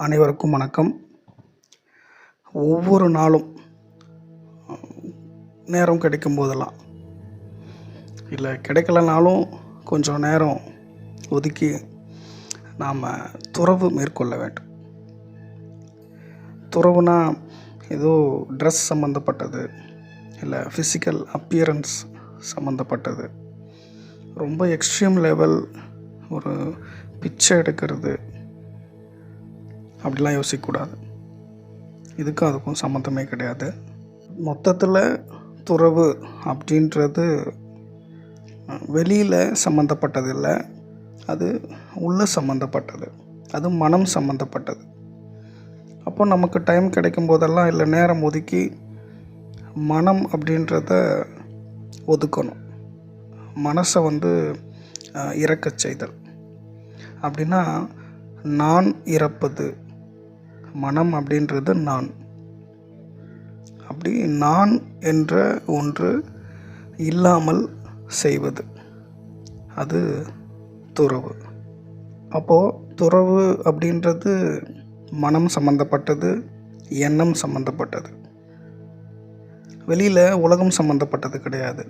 அனைவருக்கும் வணக்கம். ஒவ்வொரு நாளும் நேரம் கிடைக்கும் போதெல்லாம், இல்லை கிடைக்கலனாலும் கொஞ்சம் நேரம் ஒதுக்கி நாம் துறவு மேற்கொள்ள வேண்டும். துறவுனா ஏதோ ட்ரெஸ் சம்மந்தப்பட்டது, இல்லை ஃபிசிக்கல் அப்பியரன்ஸ் சம்மந்தப்பட்டது, ரொம்ப எக்ஸ்ட்ரீம் லெவல் ஒரு பிச்சை எடுக்கிறது அப்படிலாம் யோசிக்கக்கூடாது. இதுக்கும் அதுக்கும் சம்மந்தமே கிடையாது. மொத்தத்தில் துறவு அப்படின்றது வெளியில் சம்மந்தப்பட்டது இல்லை, அது உள்ள சம்மந்தப்பட்டது, அது மனம் சம்மந்தப்பட்டது. அப்போ நமக்கு டைம் கிடைக்கும் போதெல்லாம் இல்லை நேரம் ஒதுக்கி மனம் அப்படின்றத ஒதுக்கணும். மனசை இறக்கச் செய்தல் அப்படின்னா, நான் இறப்பது, மனம் அப்படின்றது நான். அப்படி நான் என்ற ஒன்று இல்லாமல் செய்வது, அது துறவு. அப்போது துறவு அப்படின்றது மனம் சம்மந்தப்பட்டது, எண்ணம் சம்மந்தப்பட்டது, வெளியில் உலகம் சம்மந்தப்பட்டது கிடையாது.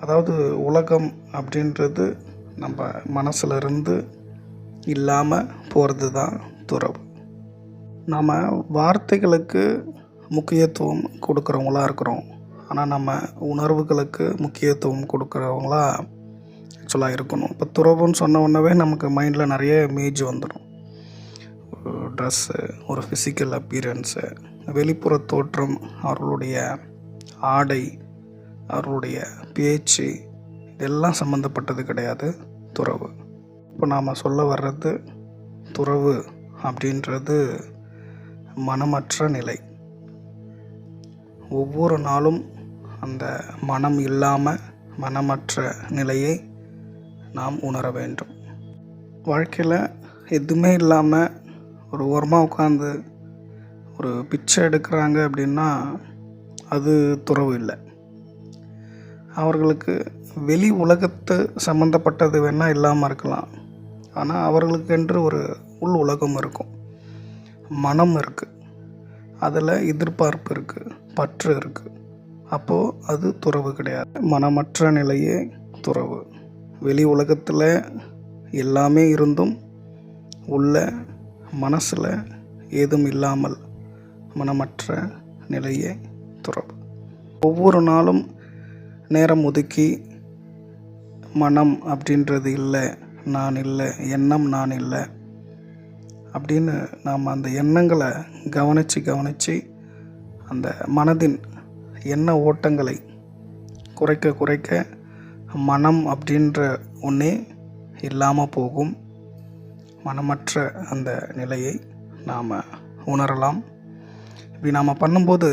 அதாவது உலகம் அப்படின்றது நம்ம மனசுலேருந்து இல்லாமல் போகிறது தான் துறவு. நாம் வார்த்தைகளுக்கு முக்கியத்துவம் கொடுக்குறவங்களா இருக்கிறோம், ஆனால் நம்ம உணர்வுகளுக்கு முக்கியத்துவம் கொடுக்குறவங்களா ஆக்சுவலாக இருக்கணும். இப்போ துறவுன்னு சொன்ன உடனே நமக்கு மைண்டில் நிறைய இமேஜ் வந்துடும். ஒரு ட்ரெஸ்ஸு, ஒரு ஃபிசிக்கல் அப்பீரன்ஸு, வெளிப்புற தோற்றம், அவர்களுடைய ஆடை, அவர்களுடைய பேச்சு, இதெல்லாம் சம்மந்தப்பட்டது கிடையாது துறவு. இப்போ நாம் சொல்ல வர்றது துறவு அப்படின்றது மனமற்ற நிலை. ஒவ்வொரு நாளும் அந்த மனம் இல்லாமல் மனமற்ற நிலையை நாம் உணர வேண்டும். வாழ்க்கையில் எதுவுமே இல்லாமல் ஒரு ஓரமாக உட்காந்து ஒரு பிச்சை எடுக்கிறாங்க அப்படின்னா அது துறவு இல்லை. அவர்களுக்கு வெளி உலகத்து சம்மந்தப்பட்டது வேணால் இல்லாமல் இருக்கலாம், ஆனால் அவர்களுக்கென்று ஒரு உள் உலகம் இருக்கும், மனம் இருக்குது, அதில் எதிர்பார்ப்பு இருக்குது, பற்று இருக்குது. அப்போது அது துறவு கிடையாது, மனமற்ற நிலையே துறவு. வெளி உலகத்தில் எல்லாமே இருந்தும் உள்ள மனசில் ஏதும் இல்லாமல் மனமற்ற நிலையே துறவு. ஒவ்வொரு நாளும் நேரம் ஒதுக்கி மனம் அப்படின்றது இல்லை, நான் இல்லை, எண்ணம் நான் இல்லை அப்படின்னு நாம் அந்த எண்ணங்களை கவனித்து அந்த மனதின் எண்ண ஓட்டங்களை குறைக்க மனம் அப்படின்ற ஒன்றே இல்லாமல் போகும். மனமற்ற அந்த நிலையை நாம் உணரலாம். இப்படி நாம் பண்ணும்போது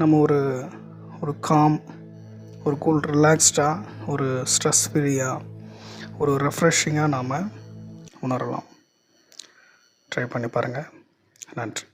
நம்ம ஒரு காம், ஒரு கூல், ரிலாக்ஸ்டாக, ஒரு ஸ்ட்ரெஸ் ஃப்ரீயாக, ஒரு ரெஃப்ரெஷிங்காக நாம் உணரலாம். ட்ரை பண்ணி பாருங்கள். நன்றி.